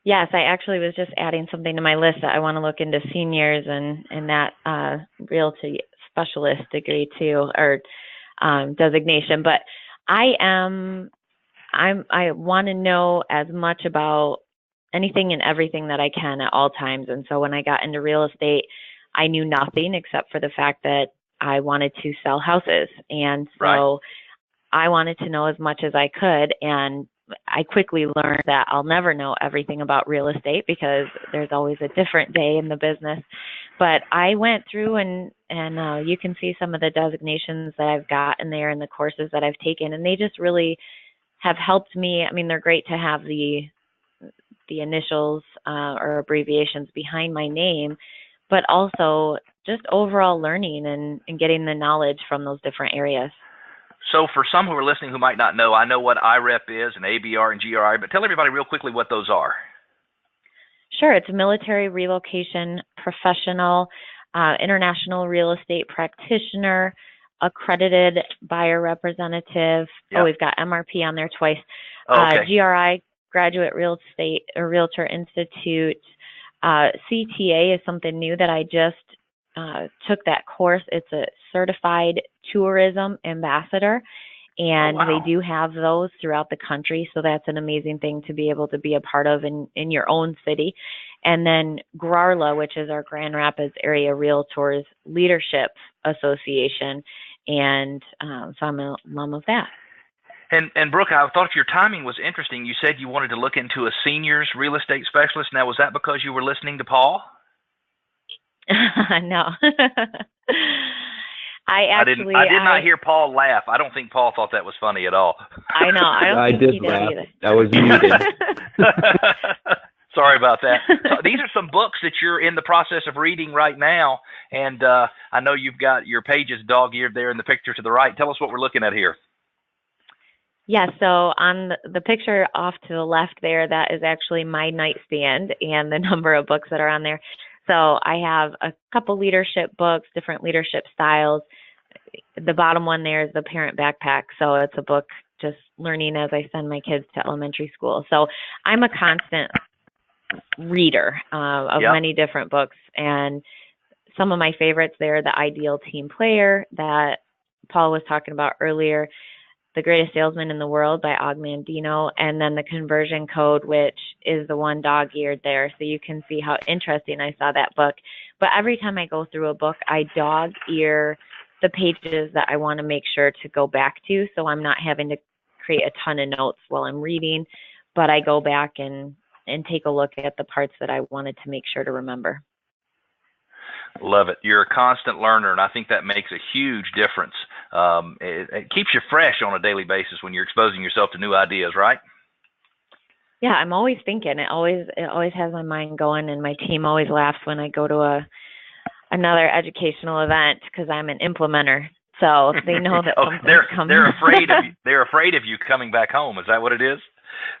Yes, I actually was just adding something to my list that I want to look into seniors and that realty specialist degree too, or designation. But I want to know as much about anything and everything that I can at all times. And so when I got into real estate, I knew nothing except for the fact that I wanted to sell houses. And so Right. I wanted to know as much as I could. And I quickly learned that I'll never know everything about real estate because there's always a different day in the business. But I went through and you can see some of the designations that I've gotten there and the courses that I've taken, and they just really have helped me. I mean, they're great to have the initials or abbreviations behind my name, but also just overall learning and getting the knowledge from those different areas. So for some who are listening who might not know, I know what IREP is and ABR and GRI, but tell everybody real quickly what those are. Sure. It's a military relocation professional, international real estate practitioner, accredited buyer representative. Yep. Oh, we've got MRP on there twice. Oh, okay. GRI, Graduate Real Estate or Realtor Institute. CTA is something new that I just took that course. It's a certified tourism ambassador, and Oh, wow. they do have those throughout the country. So that's an amazing thing to be able to be a part of in your own city. And then GRARLA, which is our Grand Rapids Area Realtors Leadership Association. And so I'm an alum of that. And Brooke, I thought your timing was interesting. You said you wanted to look into a seniors real estate specialist. Now, was that because you were listening to Paul? No. I did not hear Paul laugh. I don't think Paul thought that was funny at all. I know. I don't think he did either. I was muted. Sorry about that. So these are some books that you're in the process of reading right now, and I know you've got your pages dog-eared there in the picture to the right. Tell us what we're looking at here. Yeah, so on the picture off to the left there, that is actually my nightstand and the number of books that are on there. So I have a couple leadership books, different leadership styles. The bottom one there is the Parent Backpack. So it's a book just learning as I send my kids to elementary school. So I'm a constant reader of many different books. And some of my favorites there, The Ideal Team Player that Paul was talking about earlier, The Greatest Salesman in the World by Og Mandino, and then The Conversion Code, which is the one dog-eared there. So you can see how interesting I saw that book. But every time I go through a book, I dog-ear the pages that I want to make sure to go back to, so I'm not having to create a ton of notes while I'm reading, but I go back and take a look at the parts that I wanted to make sure to remember. Love it. You're a constant learner, and I think that makes a huge difference. It keeps you fresh on a daily basis when you're exposing yourself to new ideas, right? Yeah, I'm always thinking. It always has my mind going, and my team always laughs when I go to another educational event because I'm an implementer. So they know that something's coming. They're afraid of you coming back home. Is that what it is?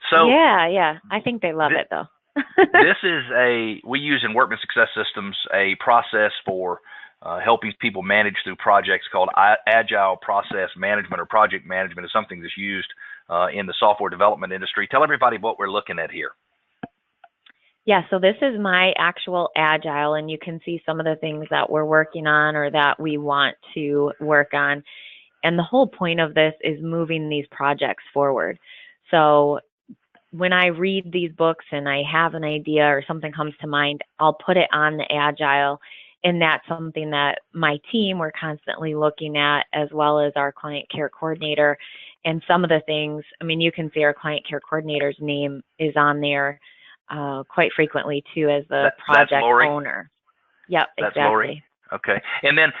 So yeah. I think they love it though. This is we use in Workman Success Systems a process for helping people manage through projects called Agile Process Management, or project management is something that's used in the software development industry. Tell everybody what we're looking at here. Yeah, so this is my actual Agile, and you can see some of the things that we're working on or that we want to work on. And the whole point of this is moving these projects forward. So when I read these books and I have an idea or something comes to mind, I'll put it on the Agile, and that's something that my team, we're constantly looking at, as well as our client care coordinator. And some of the things, I mean, you can see our client care coordinator's name is on there quite frequently too, as the project owner. Yep, that's exactly. Lori. Okay. And then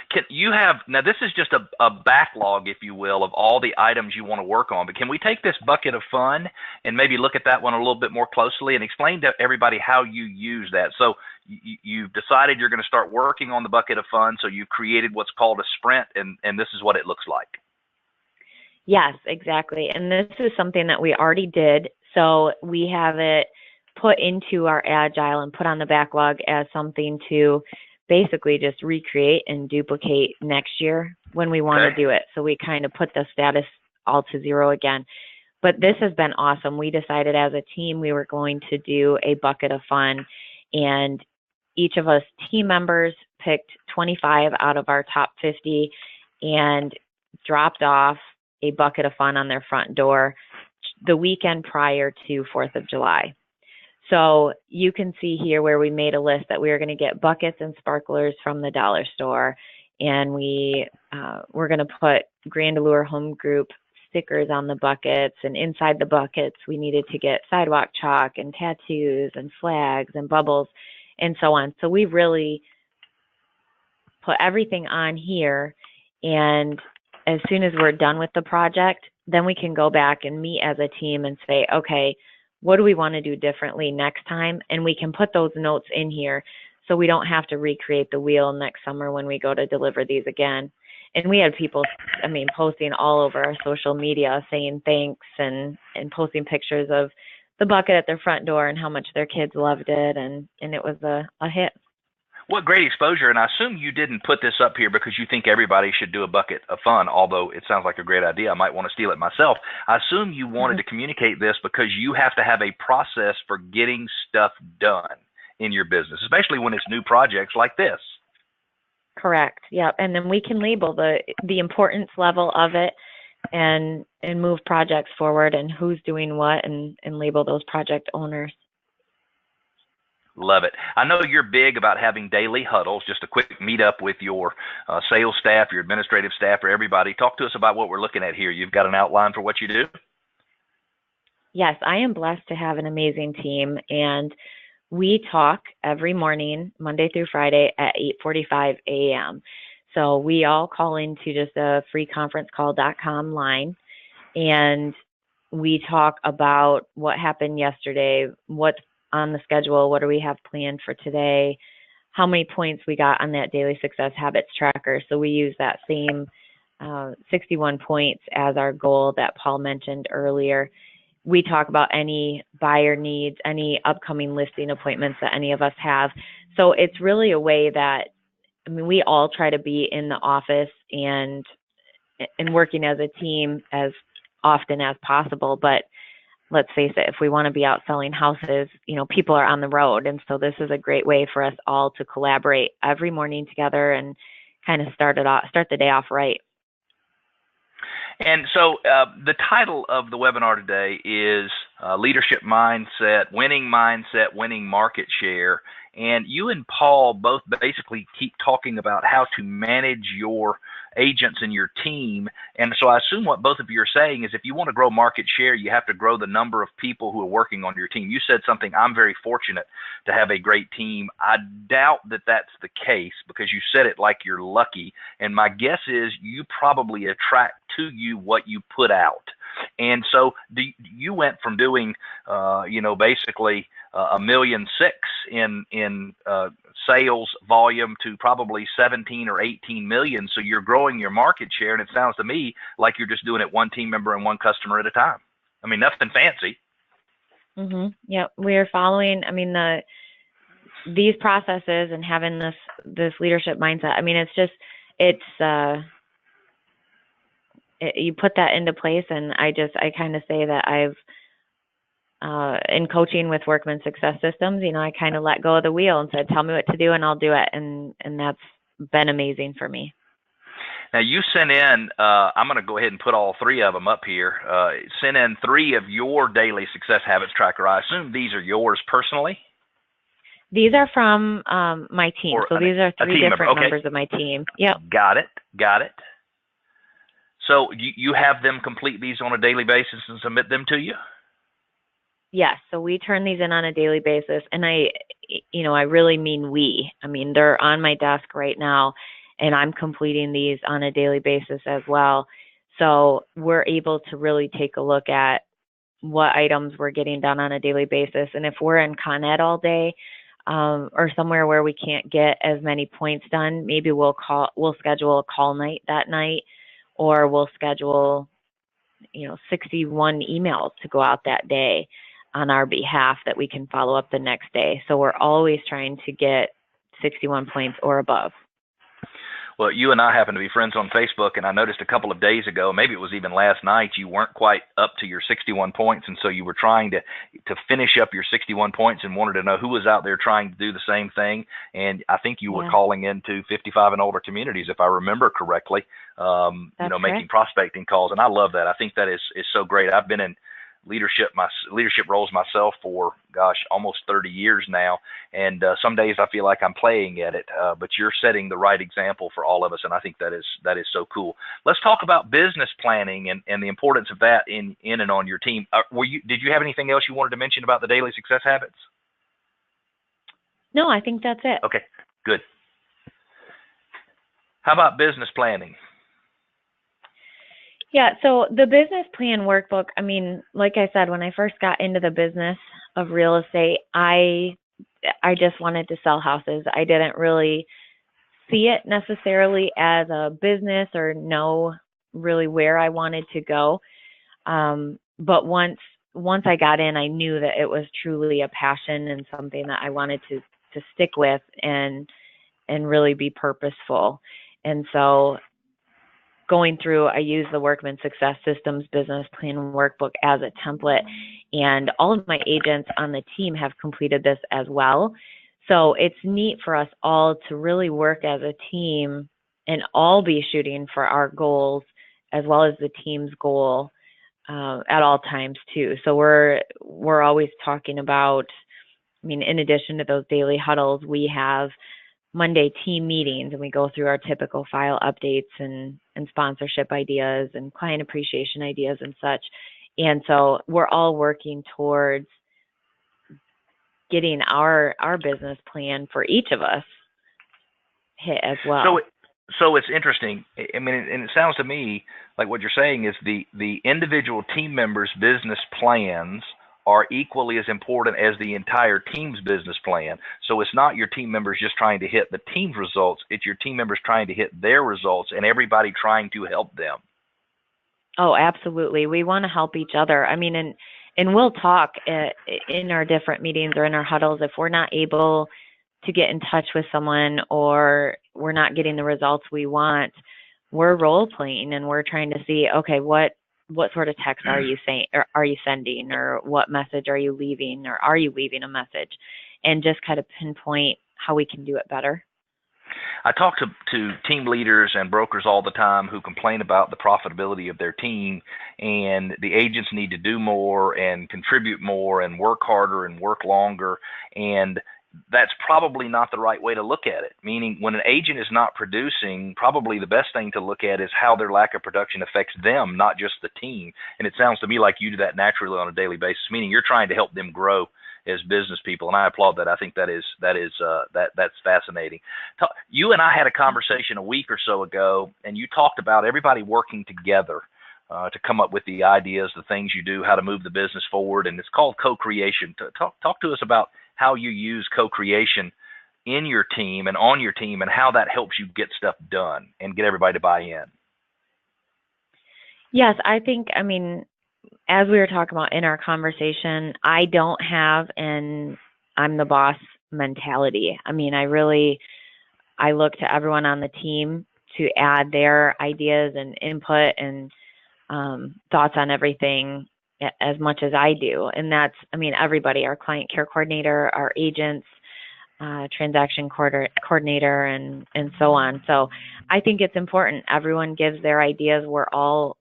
now this is just a backlog, if you will, of all the items you want to work on. But can we take this bucket of fun and maybe look at that one a little bit more closely and explain to everybody how you use that? So you've decided you're going to start working on the bucket of fun. So you've created what's called a sprint, and this is what it looks like. Yes, exactly. And this is something that we already did. So we have it put into our Agile and put on the backlog as something to basically just recreate and duplicate next year when we want to do it. So we kind of put the status all to 0 again. But this has been awesome. We decided as a team we were going to do a bucket of fun, and each of us team members picked 25 out of our top 50 and dropped off a bucket of fun on their front door the weekend prior to 4th of July. So you can see here where we made a list that we were going to get buckets and sparklers from the dollar store, and we're going to put Grand Allure Home Group stickers on the buckets, and inside the buckets we needed to get sidewalk chalk and tattoos and flags and bubbles and so on. So we really put everything on here, and as soon as we're done with the project, then we can go back and meet as a team and say, okay, what do we want to do differently next time? And we can put those notes in here so we don't have to recreate the wheel next summer when we go to deliver these again. And we had people, posting all over our social media saying thanks and posting pictures of the bucket at their front door and how much their kids loved it. And it was a hit. What great exposure. And I assume you didn't put this up here because you think everybody should do a bucket of fun, although it sounds like a great idea. I might want to steal it myself. I assume you wanted to communicate this because you have to have a process for getting stuff done in your business, especially when it's new projects like this. Correct. Yeah. And then we can label the importance level of it and move projects forward and who's doing what and label those project owners. Love it. I know you're big about having daily huddles, just a quick meetup with your sales staff, your administrative staff, or everybody. Talk to us about what we're looking at here. You've got an outline for what you do? Yes, I am blessed to have an amazing team, and we talk every morning, Monday through Friday at 8:45 a.m. So we all call into just a freeconferencecall.com line, and we talk about what happened yesterday, what's on the schedule, what do we have planned for today, how many points we got on that daily success habits tracker. So we use that same 61 points as our goal that Paul mentioned earlier. We talk about any buyer needs, any upcoming listing appointments that any of us have. So it's really a way that, we all try to be in the office and working as a team as often as possible. But let's face it, if we want to be out selling houses, people are on the road. And so this is a great way for us all to collaborate every morning together and kind of start the day off right. And so the title of the webinar today is Leadership Mindset, Winning Market Share. And you and Paul both basically keep talking about how to manage your agents and your team. And so I assume what both of you are saying is if you want to grow market share, you have to grow the number of people who are working on your team. You said something, I'm very fortunate to have a great team. I doubt that that's the case because you said it like you're lucky. And my guess is you probably attract to you what you put out. And so you went from doing, basically $1.6 million in sales volume to probably 17 or 18 million. So you're growing your market share. And it sounds to me like you're just doing it one team member and one customer at a time. Nothing fancy. Mm-hmm. Yeah, we're following, these processes and having this leadership mindset. You put that into place, and I kind of say that I've in coaching with Workman Success Systems, I kind of let go of the wheel and said, tell me what to do and I'll do it. And that's been amazing for me. Now you sent in, I'm going to go ahead and put all three of them up here. Sent in 3 of your daily success habits tracker. I assume these are yours personally? These are from my team. So these are 3 different members of my team. Yep. Got it. So you have them complete these on a daily basis and submit them to you? Yes. So we turn these in on a daily basis. And I really mean we. They're on my desk right now, and I'm completing these on a daily basis as well. So we're able to really take a look at what items we're getting done on a daily basis. And if we're in Con Ed all day, or somewhere where we can't get as many points done, maybe we'll schedule a call night that night, or we'll schedule, 61 emails to go out that day on our behalf that we can follow up the next day. So we're always trying to get 61 points or above. Well, you and I happen to be friends on Facebook, and I noticed a couple of days ago, maybe it was even last night, you weren't quite up to your 61 points, and so you were trying to finish up your 61 points and wanted to know who was out there trying to do the same thing. And I think you were calling into 55 and older communities, if I remember correctly, making prospecting calls, and I love that. I think that is so great. I've been in leadership roles myself for almost 30 years now, and some days I feel like I'm playing at it, but you're setting the right example for all of us, and I think that is so cool. Let's talk about business planning and the importance of that in and on your team. Did you have anything else you wanted to mention about the daily success habits? No, I think that's it. Okay, good. How about business planning? Yeah, so the business plan workbook, I mean, like I said, when I first got into the business of real estate, I just wanted to sell houses. I didn't really see it necessarily as a business or know really where I wanted to go. But once I got in, I knew that it was truly a passion and something that I wanted to stick with and really be purposeful. And so going through, I use the Workman Success Systems Business Plan Workbook as a template, and all of my agents on the team have completed this as well. So it's neat for us all to really work as a team and all be shooting for our goals as well as the team's goal at all times too. So we're always talking about, I mean, in addition to those daily huddles, we have Monday team meetings, and we go through our typical file updates and sponsorship ideas and client appreciation ideas and such. And so we're all working towards getting our business plan for each of us hit as well. So it's interesting. I mean, and it sounds to me like what you're saying is the individual team members' business plans are equally as important as the entire team's business plan. So it's not your team members just trying to hit the team's results, it's your team members trying to hit their results and everybody trying to help them. Oh, absolutely. We want to help each other. I mean, and we'll talk in our different meetings or in our huddles if we're not able to get in touch with someone or we're not getting the results we want. We're role playing and we're trying to see, okay, what sort of text are you saying, or are you sending, or what message are you leaving, or are you leaving a message, and just kind of pinpoint how we can do it better. I talk to team leaders and brokers all the time who complain about the profitability of their team, and the agents need to do more and contribute more and work harder and work longer, and that's probably not the right way to look at it. Meaning, when an agent is not producing, probably the best thing to look at is how their lack of production affects them, not just the team. And it sounds to me like you do that naturally on a daily basis, meaning you're trying to help them grow as business people, and I applaud that. I think that's fascinating. You and I had a conversation a week or so ago, and you talked about everybody working together to come up with the ideas, the things you do, how to move the business forward, and it's called co-creation. Talk to us about how you use co-creation in your team and on your team, and how that helps you get stuff done and get everybody to buy in. Yes, I think, I mean, as we were talking about in our conversation, I don't have an I'm the boss mentality. I mean, I look to everyone on the team to add their ideas and input and thoughts on everything as much as I do. And that's, I mean, everybody, our client care coordinator, our agents, transaction coordinator, and so on. So I think it's important. Everyone gives their ideas. We're all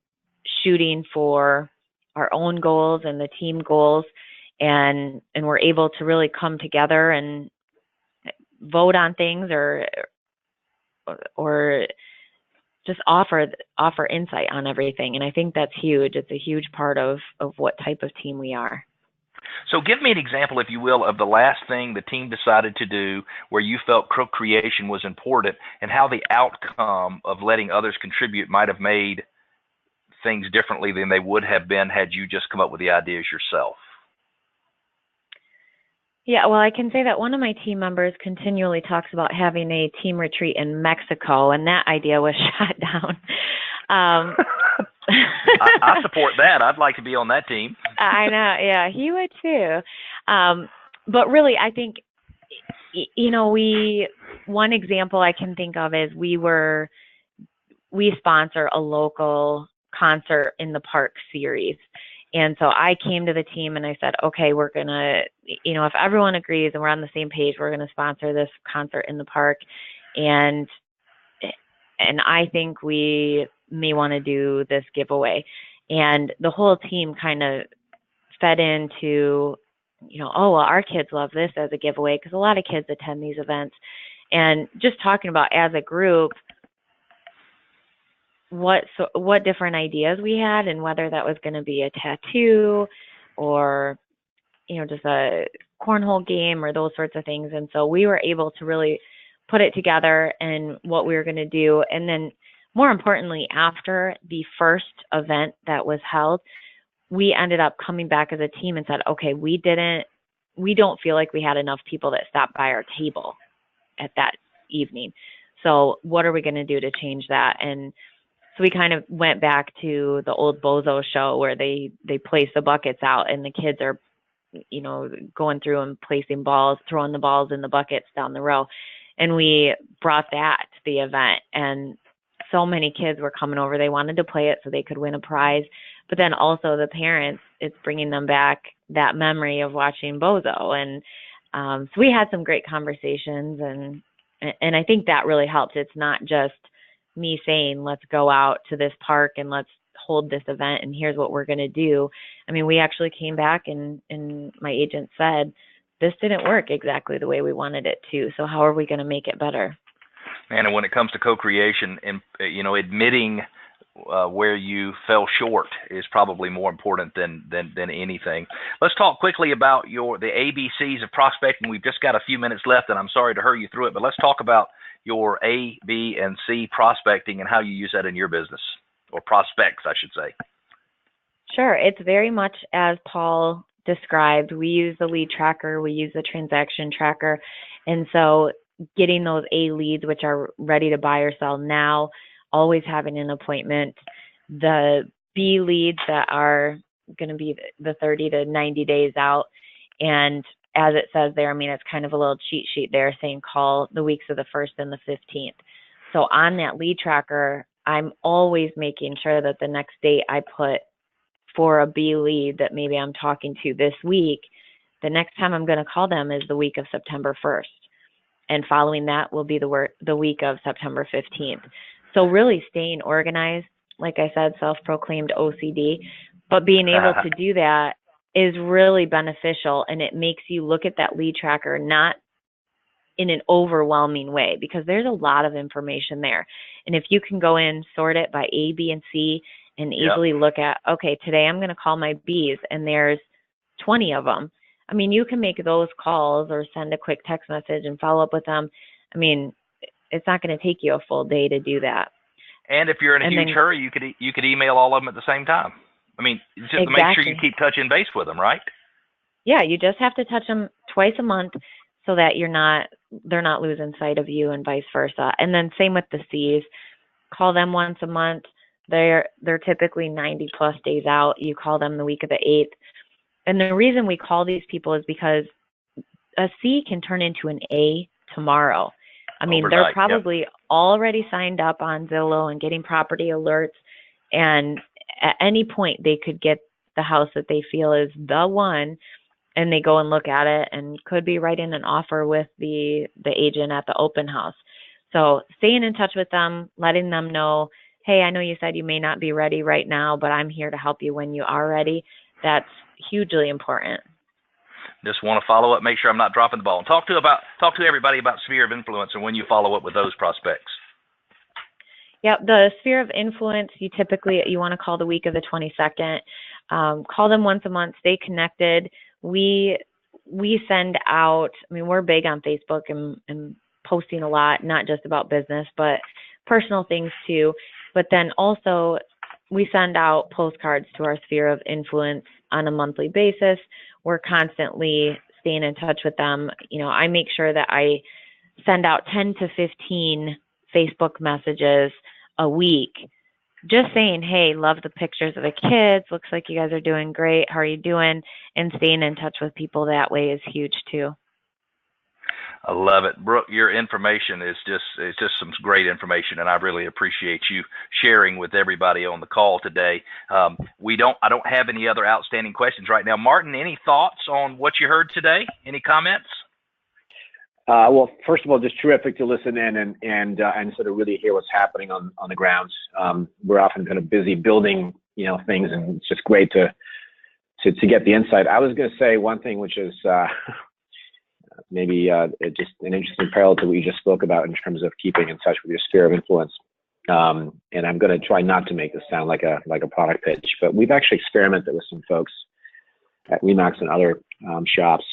shooting for our own goals and the team goals, and we're able to really come together and vote on things or just offer insight on everything. And I think that's huge. It's a huge part of what type of team we are. So give me an example, if you will, of the last thing the team decided to do where you felt co-creation was important, and how the outcome of letting others contribute might have made things differently than they would have been had you just come up with the ideas yourself. Yeah, well, I can say that one of my team members continually talks about having a team retreat in Mexico, and that idea was shot down. I support that. I'd like to be on that team. I know. Yeah, he would too. But really, I think, you know, we one example I can think of is we sponsor a local concert in the park series. And so I came to the team and I said, okay, we're going to, if everyone agrees and we're on the same page, we're going to sponsor this concert in the park. And I think we may want to do this giveaway. And the whole team kind of fed into, oh, well, our kids love this as a giveaway, because a lot of kids attend these events. And just talking about as a group, what different ideas we had, and whether that was going to be a tattoo or, just a cornhole game or those sorts of things. And so we were able to really put it together and what we were going to do. And then more importantly, after the first event that was held, we ended up coming back as a team and said, okay, we don't feel like we had enough people that stopped by our table at that evening. So what are we going to do to change that? And so we kind of went back to the old Bozo show where they place the buckets out and the kids are, going through and placing balls, throwing the balls in the buckets down the row. And we brought that to the event, and so many kids were coming over. They wanted to play it so they could win a prize. But then also the parents, it's bringing them back that memory of watching Bozo. And so we had some great conversations, and I think that really helped. It's not just me saying, let's go out to this park and let's hold this event and here's what we're going to do. I mean, we actually came back and my agent said, this didn't work exactly the way we wanted it to. So how are we going to make it better? And when it comes to co-creation, and admitting where you fell short is probably more important than anything. Let's talk quickly about the ABCs of prospecting. We've just got a few minutes left, and I'm sorry to hurry you through it, but let's talk about your A, B, and C prospecting and how you use that in your business, or prospects, I should say. Sure. It's very much as Paul described. We use the lead tracker, we use the transaction tracker, and so getting those A leads, which are ready to buy or sell now, always having an appointment. The B leads that are going to be the 30 to 90 days out. And as it says there, I mean, it's kind of a little cheat sheet there saying call the weeks of the 1st and the 15th. So on that lead tracker, I'm always making sure that the next date I put for a B lead that maybe I'm talking to this week, the next time I'm going to call them is the week of September 1st. And following that will be the week of September 15th. So really staying organized, like I said, self-proclaimed OCD, but being able to do that is really beneficial, and it makes you look at that lead tracker not in an overwhelming way, because there's a lot of information there. And if you can go in, sort it by A, B, and C, and easily look at, okay, today I'm going to call my Bs, and there's 20 of them. I mean, you can make those calls or send a quick text message and follow up with them. I mean, it's not going to take you a full day to do that. And if you're in a huge hurry, you could email all of them at the same time. I mean, just to make sure you keep touching base with them, right? Yeah, you just have to touch them twice a month so that they're not losing sight of you, and vice versa. And then same with the C's. Call them once a month. They're typically 90 plus days out. You call them the week of the 8th. And the reason we call these people is because a C can turn into an A tomorrow. I mean, overnight, they're probably already signed up on Zillow and getting property alerts, and at any point they could get the house that they feel is the one, and they go and look at it and could be writing an offer with the agent at the open house. So staying in touch with them, letting them know, hey, I know you said you may not be ready right now, but I'm here to help you when you are ready. That's hugely important. Just want to follow up, make sure I'm not dropping the ball. And talk to everybody about sphere of influence and when you follow up with those prospects. Yep, the sphere of influence, you want to call the week of the 22nd. Call them once a month, stay connected. We send out, I mean, we're big on Facebook and posting a lot, not just about business, but personal things too. But then also we send out postcards to our sphere of influence on a monthly basis. We're constantly staying in touch with them. I make sure that I send out 10 to 15 Facebook messages a week, just saying, hey, love the pictures of the kids. Looks like you guys are doing great. How are you doing? And staying in touch with people that way is huge too. I love it. Brooke, your information is it's just some great information, and I really appreciate you sharing with everybody on the call today. I don't have any other outstanding questions right now. Martin, any thoughts on what you heard today? Any comments? Well, first of all, just terrific to listen in and sort of really hear what's happening on the grounds. We're often kind of busy building, things, and it's just great to get the insight. I was going to say one thing, which is maybe just an interesting parallel to what you just spoke about in terms of keeping in touch with your sphere of influence. And I'm going to try not to make this sound like a product pitch, but we've actually experimented with some folks at Remax and other shops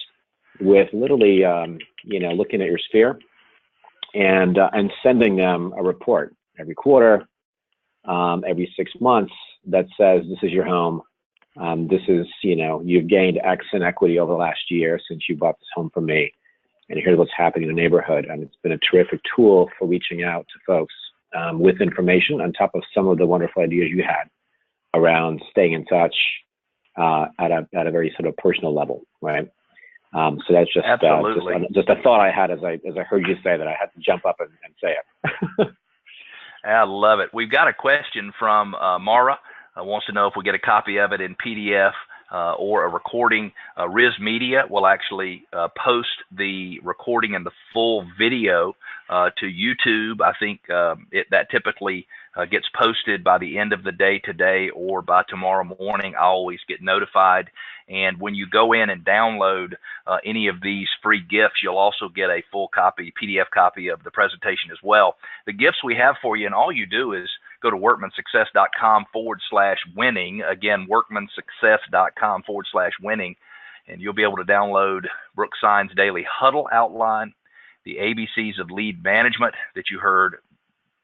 with literally, looking at your sphere and sending them a report every quarter, every 6 months that says, this is your home. This is, you've gained X in equity over the last year since you bought this home from me. And here's what's happening in the neighborhood. And it's been a terrific tool for reaching out to folks with information on top of some of the wonderful ideas you had around staying in touch at a very sort of personal level, right? So that's just just a thought I had as I heard you say that. I had to jump up and say it. I love it. We've got a question from Mara. Wants to know if we get a copy of it in PDF or a recording. RISMedia will actually post the recording and the full video to YouTube. I think that typically gets posted by the end of the day today or by tomorrow morning. I always get notified. And when you go in and download any of these free gifts, you'll also get a full copy, PDF copy of the presentation as well. The gifts we have for you, and all you do is go to workmansuccess.com/winning. Again, workmansuccess.com/winning. And you'll be able to download Brooke Sign's daily Huddle outline, the ABCs of lead management that you heard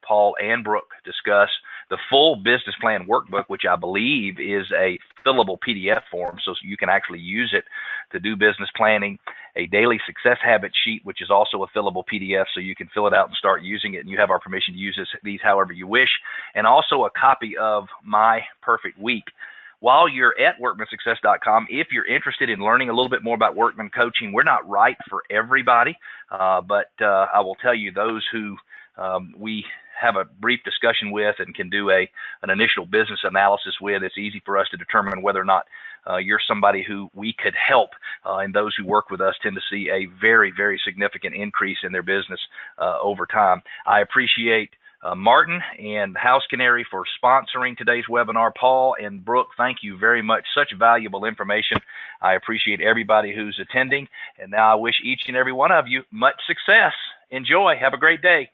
Paul and Brooke discuss, the full business plan workbook, which I believe is a fillable PDF form, so you can actually use it to do business planning, a daily success habit sheet, which is also a fillable PDF, so you can fill it out and start using it, and you have our permission to use these however you wish, and also a copy of My Perfect Week. While you're at workmansuccess.com, if you're interested in learning a little bit more about Workman coaching, we're not right for everybody, but I will tell you those who we have a brief discussion with and can do an initial business analysis with, it's easy for us to determine whether or not you're somebody who we could help. And those who work with us tend to see a very, very significant increase in their business over time. I appreciate Martin and House Canary for sponsoring today's webinar. Paul and Brooke, thank you very much. Such valuable information. I appreciate everybody who's attending. And now I wish each and every one of you much success. Enjoy. Have a great day.